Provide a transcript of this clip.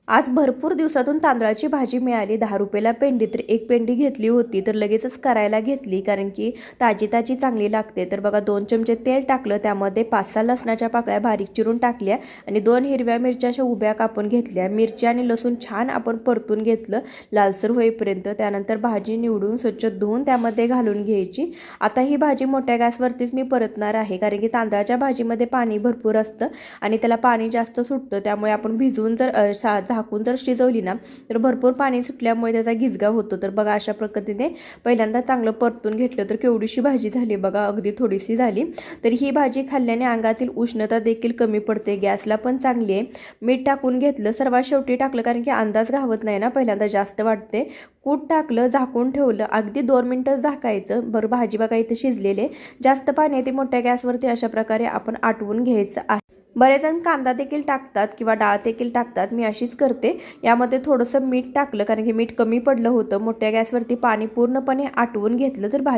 आज भरपूर दिवसातून तांदळाची भाजी मिळाली 10 रुपयाला पेंडी, तर एक पेंडी घेतली होती तर लगेचच करायला घेतली कारण की ताजी ताजी चांगली लागते। तर बघा 2 चमचे तेल टाकलं, त्यामध्ये 5-6 लसणाच्या पाकळ्या बारीक चिरून टाकल्या आणि 2 हिरव्या मिरच्या अशा उभ्या कापून घेतल्या। मिरची आणि लसूण छान आपण परतून घेतलं लालसर होईपर्यंत। त्यानंतर भाजी निवडून स्वच्छ धुवून त्यामध्ये घालून घ्यायची। आता ही भाजी मोठ्या गॅसवरतीच मी परतणार आहे कारण की तांदळाच्या भाजीमध्ये पाणी भरपूर असतं आणि त्याला पाणी जास्त सुटतं, त्यामुळे आपण भिजवून जर झाकून जर शिजवली ना तर भरपूर पाणी सुटल्यामुळे त्याचा गिजगा होतो। तर बघा अशा पद्धतीने पहिल्यांदा चांगलं परतून घेतलं तर केवढीशी भाजी झाली बघा, अगदी थोडीशी झाली। तर ही भाजी खाल्ल्याने अंगातील उष्णता देखील कमी पडते, गॅसला पण चांगली आहे। मीठ टाकून घेतलं, सर्वात शेवटी टाकलं कारण की अंदाज घावत नाही ना, पहिल्यांदा जास्त वाटते। कूट टाकलं, झाकून ठेवलं, अगदी 2 मिनिटं झाकायचं। बरं भाजी बघा इथे शिजलेले, जास्त पाणी आहे ते मोठ्या गॅसवरती अशा प्रकारे आपण आटवून घ्यायचं आहे। बरेच जण कांदा देखील टाकतात किंवा डाळ देखील टाकतात, मी अशीच करते। यामध्ये थोडंसं मीठ टाकलं कारण की मीठ कमी पडलं होतं। मोठ्या गॅसवरती पाणी पूर्णपणे आटवून घेतलं तर भाजी